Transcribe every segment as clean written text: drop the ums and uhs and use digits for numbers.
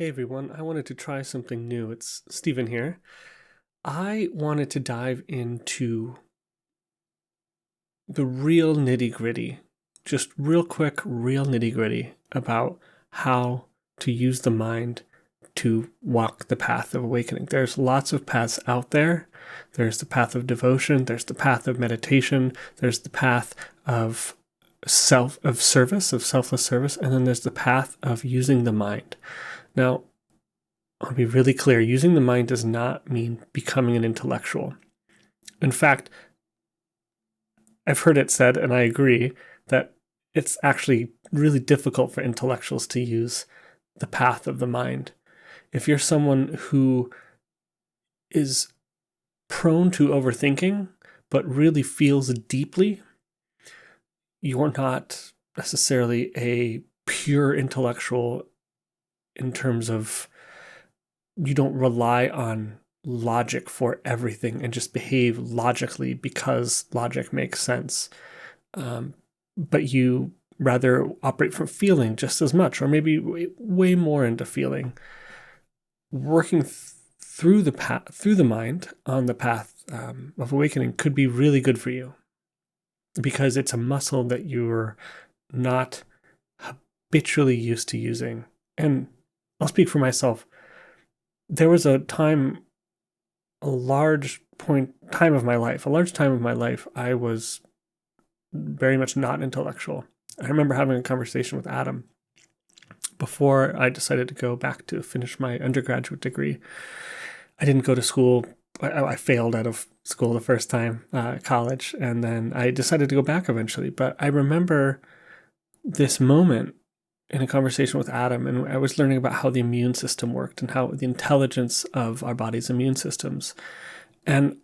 Hey everyone, I wanted to try something new. It's Stephan here. I wanted to dive into the real nitty gritty, just real quick, real nitty gritty about how to use the mind to walk the path of awakening. There's lots of paths out there. There's the path of devotion, there's the path of meditation, there's the path of service, of selfless service, and then there's the path of using the mind. Now, I'll be really clear, using the mind does not mean becoming an intellectual. In fact, I've heard it said, and I agree, that it's actually really difficult for intellectuals to use the path of the mind. If you're someone who is prone to overthinking, but really feels deeply, you're not necessarily a pure intellectual in terms of you don't rely on logic for everything and just behave logically because logic makes sense. But you rather operate from feeling just as much, or maybe way more into feeling. Working through the mind on the path of awakening could be really good for you because it's a muscle that you're not habitually used to using. And I'll speak for myself. There was a large time of my life, I was very much not intellectual. I remember having a conversation with Adam before I decided to go back to finish my undergraduate degree. I didn't go to school. I failed out of school the first time, college, and then I decided to go back eventually. But I remember this moment in a conversation with Adam, and I was learning about how the immune system worked and how the intelligence of our body's immune systems. And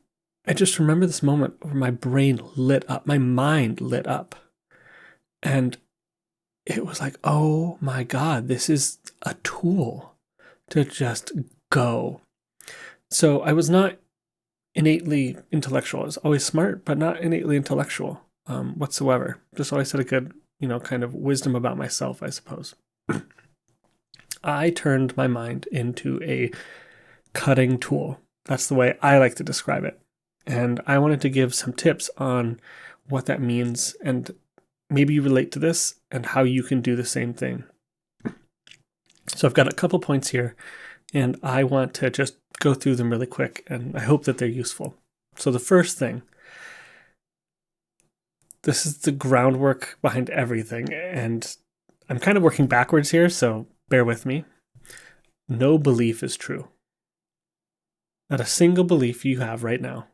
I just remember this moment where my brain lit up, my mind lit up. And it was like, oh my God, this is a tool to just go. So I was not innately intellectual. I was always smart, but not innately intellectual whatsoever. Just always had a good kind of wisdom about myself, I suppose. I turned my mind into a cutting tool. That's the way I like to describe it. And I wanted to give some tips on what that means and maybe you relate to this and how you can do the same thing. So I've got a couple points here and I want to just go through them really quick and I hope that they're useful. So the first thing, this is the groundwork behind everything, and I'm kind of working backwards here, so bear with me. No belief is true. Not a single belief you have right now,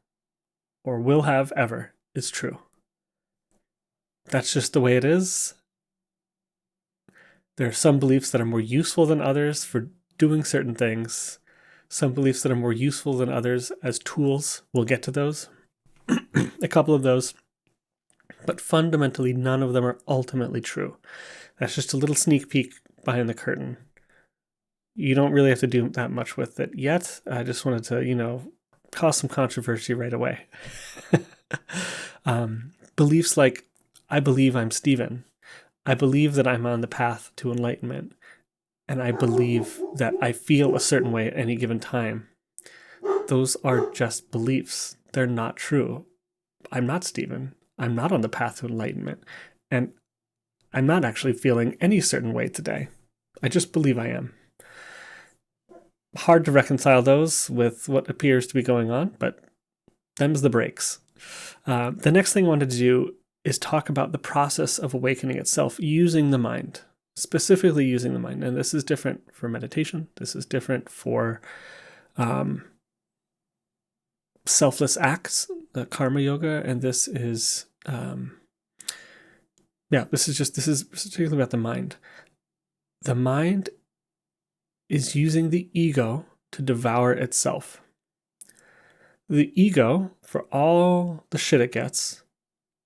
or will have ever, is true. That's just the way it is. There are some beliefs that are more useful than others for doing certain things. Some beliefs that are more useful than others as tools. We'll get to those. A couple of those. But fundamentally, none of them are ultimately true. That's just a little sneak peek behind the curtain. You don't really have to do that much with it yet. I just wanted to, cause some controversy right away. Beliefs like, I believe I'm Stephan. I believe that I'm on the path to enlightenment. And I believe that I feel a certain way at any given time. Those are just beliefs. They're not true. I'm not Stephan. I'm not on the path to enlightenment, and I'm not actually feeling any certain way today. I just believe I am. Hard to reconcile those with what appears to be going on, but them's the breaks. The next thing I wanted to do is talk about the process of awakening itself using the mind, specifically using the mind. And this is different for meditation. This is different for selfless acts, the karma yoga, and this is this is particularly about the mind. The mind is using the ego to devour itself. The ego, for all the shit it gets,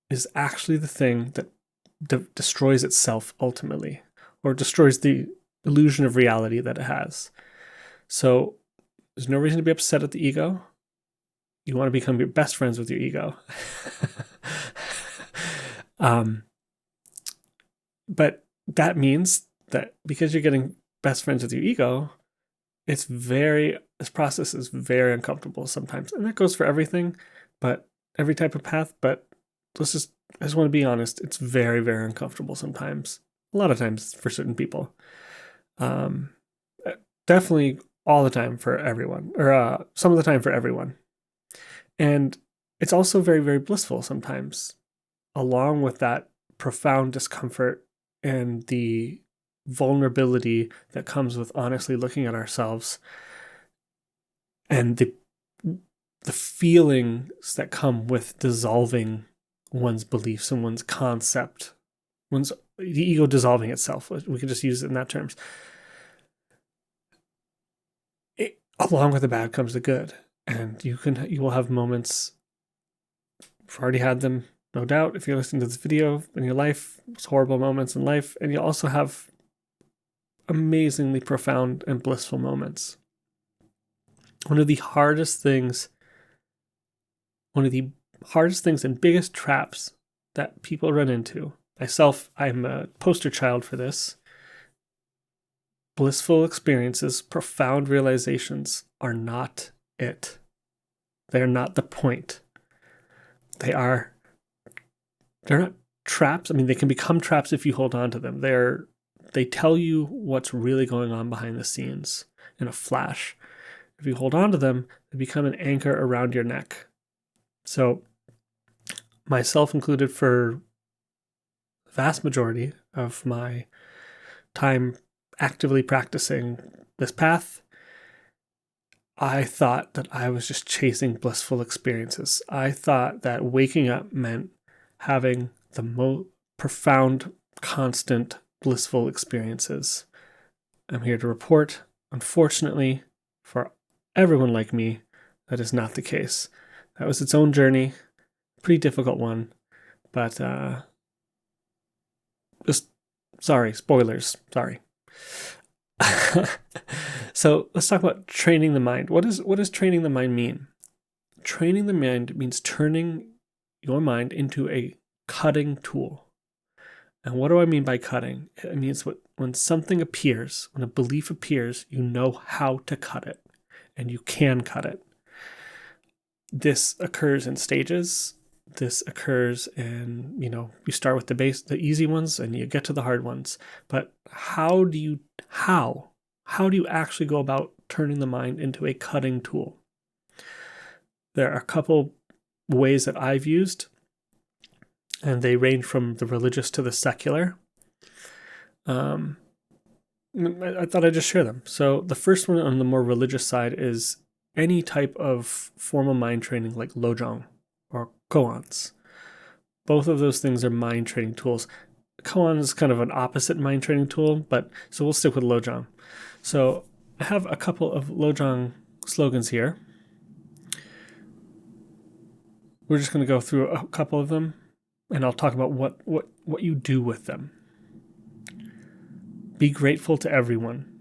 is actually the thing that destroys itself ultimately, or destroys the illusion of reality that it has. So there's no reason to be upset at the ego. You want to become your best friends with your ego. But that means that because you're getting best friends with your ego, this process is very uncomfortable sometimes. And that goes for everything, but every type of path. But I just want to be honest. It's very, very uncomfortable sometimes. A lot of times for certain people. Definitely all the time for everyone, or some of the time for everyone. And it's also very, very blissful sometimes, along with that profound discomfort and the vulnerability that comes with honestly looking at ourselves, and the feelings that come with dissolving one's beliefs and one's concept, the ego dissolving itself. We can just use it in that terms. Along with the bad comes the good, and you will have moments. You've already had them, no doubt, if you're listening to this video in your life. It's horrible moments in life, and you also have amazingly profound and blissful moments. One of the hardest things and biggest traps that people run into, myself, I'm a poster child for this. Blissful experiences, profound realizations are not it. They're not the point. They're not traps. I mean, they can become traps if you hold on to them. They tell you what's really going on behind the scenes in a flash. If you hold on to them, they become an anchor around your neck. So, myself included, for the vast majority of my time actively practicing this path, I thought that I was just chasing blissful experiences. I thought that waking up meant having the most profound, constant, blissful experiences. I'm here to report, unfortunately, for everyone like me, that is not the case. That was its own journey, pretty difficult one, but just sorry, spoilers, sorry. So let's talk about training the mind. What does training the mind mean? Training the mind means turning your mind into a cutting tool. And what do I mean by cutting? It means when something appears, when a belief appears, you know how to cut it, and you can cut it. This occurs in stages. This occurs in, you start with the easy ones and you get to the hard ones. But how do you actually go about turning the mind into a cutting tool? There are a couple ways that I've used, and they range from the religious to the secular. I thought I'd just share them. So the first one on the more religious side is any type of formal mind training like Lojong or koans. Both of those things are mind training tools. Koan is kind of an opposite mind training tool, so we'll stick with Lojong. So I have a couple of Lojong slogans here. We're just going to go through a couple of them, and I'll talk about what you do with them. Be grateful to everyone.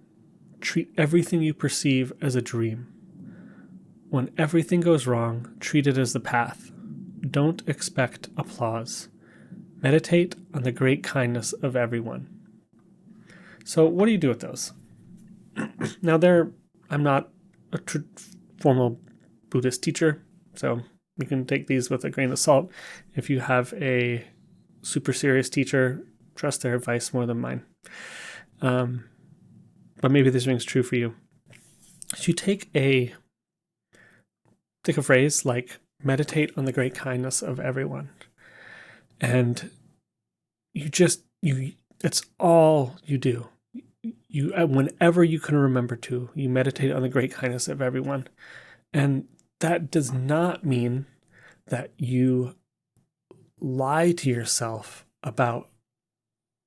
Treat everything you perceive as a dream. When everything goes wrong, treat it as the path. Don't expect applause. Meditate on the great kindness of everyone. So what do you do with those? Now, I'm not a formal Buddhist teacher, so you can take these with a grain of salt. If you have a super serious teacher, trust their advice more than mine. But maybe this rings true for you. So you take a phrase like meditate on the great kindness of everyone, and it's all you do. You, whenever you can remember to, you meditate on the great kindness of everyone. And that does not mean that you lie to yourself about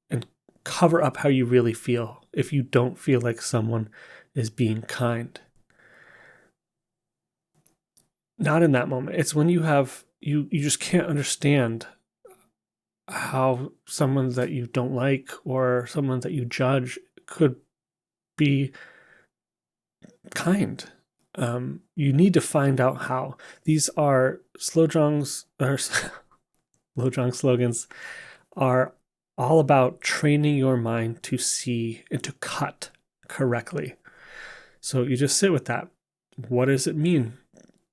and cover up how you really feel if you don't feel like someone is being kind. Not in that moment. It's when you just can't understand how someone that you don't like or someone that you judge could be kind. You need to find out how. These are Lojong slogans are all about training your mind to see and to cut correctly. So you just sit with that. What does it mean?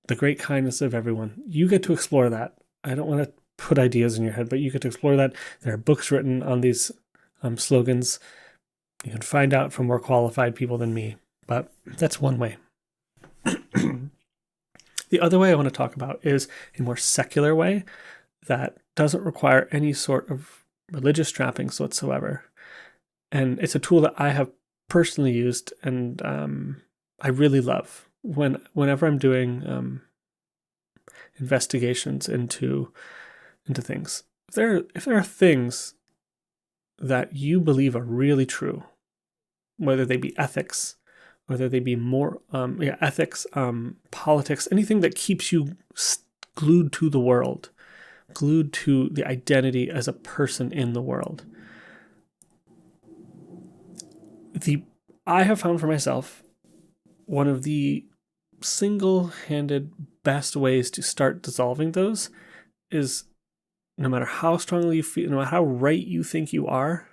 The great kindness of everyone. You get to explore that. I don't want to put ideas in your head, but you get to explore that. There are books written on these slogans. You can find out from more qualified people than me, but that's one way. The other way I want to talk about is a more secular way that doesn't require any sort of religious trappings whatsoever. And it's a tool that I have personally used and I really love. Whenever I'm doing investigations into things, if there are things that you believe are really true, whether they be ethics, whether they be more ethics, politics, anything that keeps you glued to the world, glued to the identity as a person in the world. I have found for myself one of the single-handed best ways to start dissolving those is, no matter how strongly you feel, no matter how right you think you are,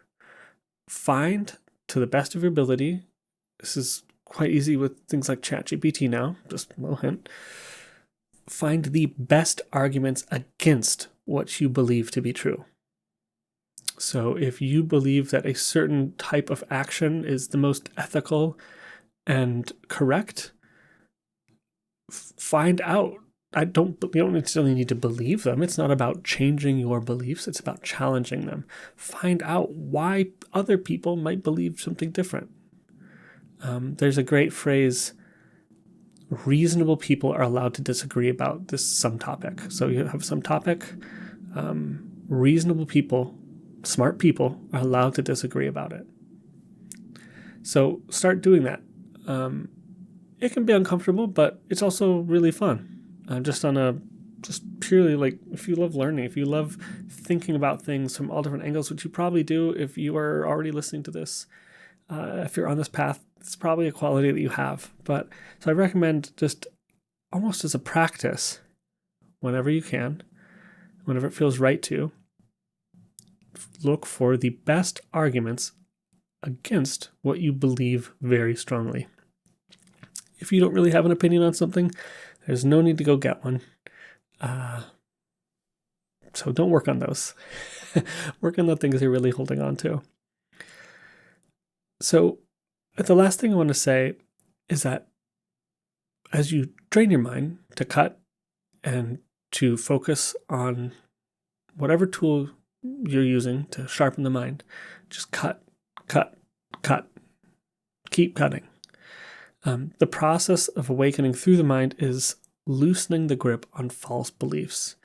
find, to the best of your ability, this is quite easy with things like ChatGPT now, just a little hint, find the best arguments against what you believe to be true. So if you believe that a certain type of action is the most ethical and correct, find out. You don't necessarily need to believe them. It's not about changing your beliefs. It's about challenging them. Find out why other people might believe something different. There's a great phrase, reasonable people are allowed to disagree about some topic. So you have some topic, reasonable people, smart people are allowed to disagree about it. So start doing that. It can be uncomfortable, but it's also really fun. Just purely like, if you love learning, if you love thinking about things from all different angles, which you probably do if you are already listening to this, if you're on this path, it's probably a quality that you have. But so I recommend, just almost as a practice, whenever you can, whenever it feels right to, look for the best arguments against what you believe very strongly. If you don't really have an opinion on something, there's no need to go get one. So don't work on those. Work on the things you're really holding on to. So the last thing I want to say is that as you train your mind to cut and to focus on whatever tool you're using to sharpen the mind, just cut. Keep cutting. The process of awakening through the mind is loosening the grip on false beliefs.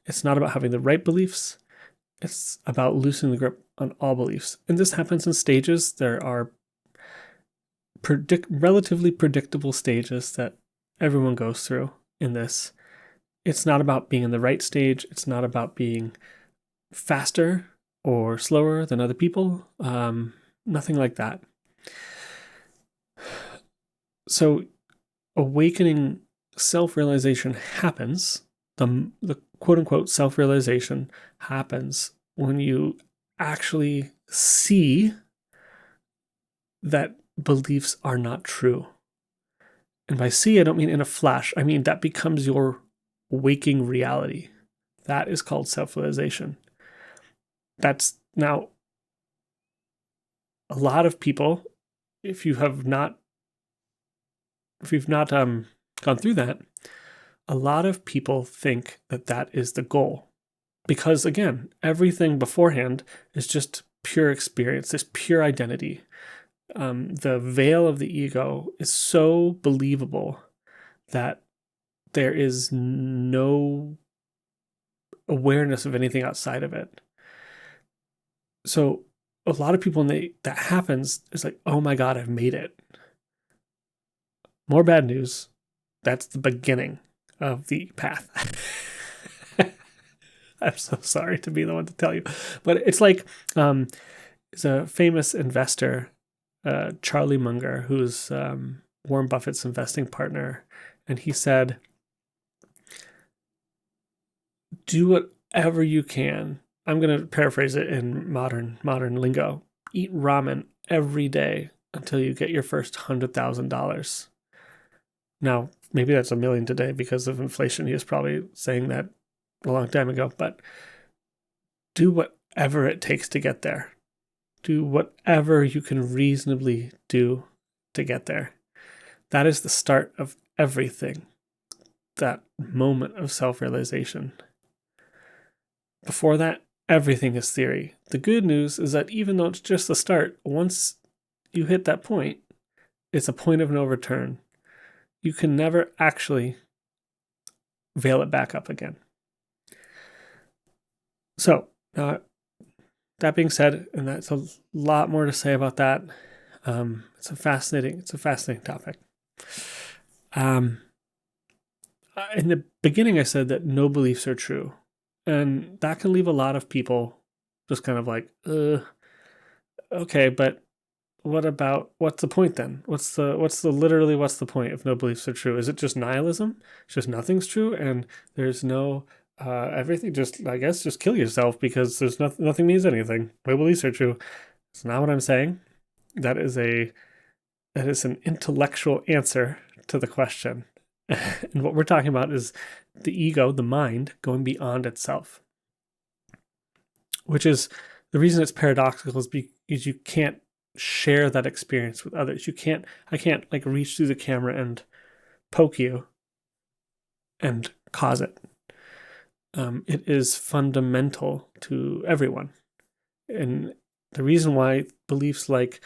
It's not about having the right beliefs. It's about loosening the grip on all beliefs. And this happens in stages. There are relatively predictable stages that everyone goes through in this. It's not about being in the right stage. It's not about being faster or slower than other people. Nothing like that. So awakening self-realization happens, the quote-unquote self-realization happens when you actually see that beliefs are not true. And by see, I don't mean in a flash. I mean that becomes your waking reality. That is called self-realization. That's now, a lot of people, if you've not gone through that, a lot of people think that is the goal. Because again, everything beforehand is just pure experience, this pure identity. The veil of the ego is so believable that there is no awareness of anything outside of it. So a lot of people, when that happens, it's like, oh my God, I've made it. More bad news. That's the beginning of the path. I'm so sorry to be the one to tell you. But it's like, it's a famous investor, Charlie Munger, who's Warren Buffett's investing partner. And he said, do whatever you can. I'm going to paraphrase it in modern lingo. Eat ramen every day until you get your first $100,000. Now, maybe that's $1 million today because of inflation. He was probably saying that a long time ago, but do whatever it takes to get there. Do whatever you can reasonably do to get there. That is the start of everything. That moment of self-realization. Before that, everything is theory. The good news is that even though it's just the start, once you hit that point, it's a point of no return. You can never actually veil it back up again. So, that being said, and that's a lot more to say about that. It's a fascinating topic. In the beginning, I said that no beliefs are true, and that can leave a lot of people just kind of like, okay, but what's the point then? What's the point if no beliefs are true? Is it just nihilism? It's just nothing's true, and there's no everything. I guess just kill yourself because there's nothing means anything. No beliefs are true. It's not what I'm saying. That is an intellectual answer to the question. And what we're talking about is the ego, the mind, going beyond itself. Which is the reason it's paradoxical is because you can't share that experience with others. I can't like reach through the camera and poke you and cause it. It is fundamental to everyone. And the reason why beliefs like,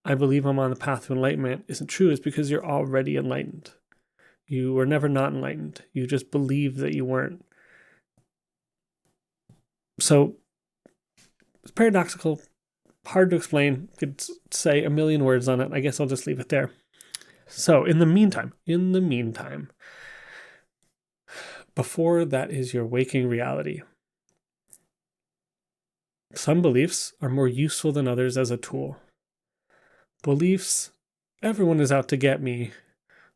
I believe I'm on the path to enlightenment isn't true is because you're already enlightened. You were never not enlightened. You just believe that you weren't. So it's paradoxical, hard to explain. Could say a million words on it. I guess I'll just leave it there. So in the meantime, before that is your waking reality. Some beliefs are more useful than others as a tool. Beliefs, everyone is out to get me.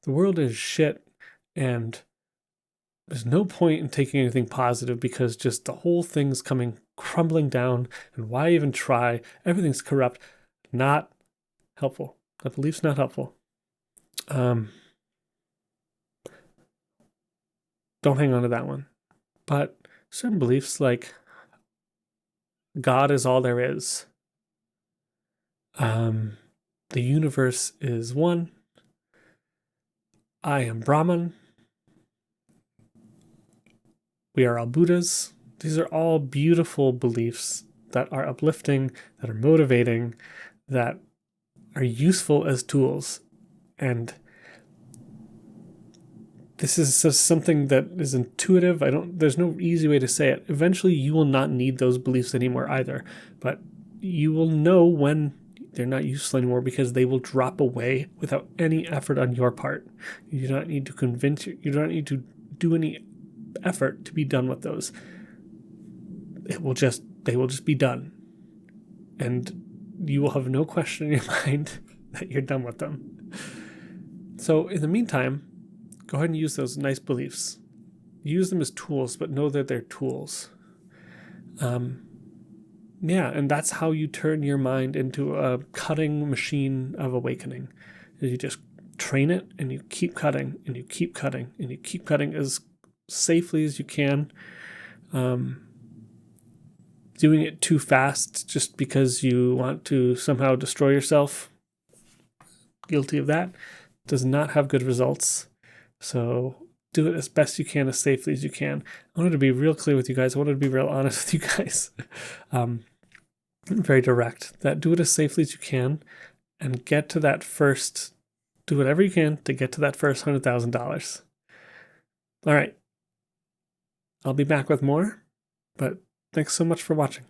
The world is shit, and there's no point in taking anything positive because just the whole thing's coming crumbling down, and why even try? Everything's corrupt. Not helpful. That belief's not helpful. Don't hang on to that one. But certain beliefs like God is all there is. The universe is one. I am Brahman. We are all Buddhas. These are all beautiful beliefs that are uplifting, that are motivating, that are useful as tools. And this is just something that is intuitive. There's no easy way to say it. Eventually you will not need those beliefs anymore either, but you will know when they're not useful anymore because they will drop away without any effort on your part. You do not need to you don't need to do any effort to be done with those. They will just be done. And you will have no question in your mind that you're done with them. So in the meantime, go ahead and use those nice beliefs. Use them as tools, but know that they're tools. And that's how you turn your mind into a cutting machine of awakening. You just train it, and you keep cutting, and you keep cutting, and you keep cutting as safely as you can. Doing it too fast just because you want to somehow destroy yourself, guilty of that, does not have good results. So do it as best you can, as safely as you can. I wanted to be real clear with you guys. I wanted to be real honest with you guys. Very direct. That do it as safely as you can and get to that first, do whatever you can to get to that first $100,000. All right. I'll be back with more, but thanks so much for watching.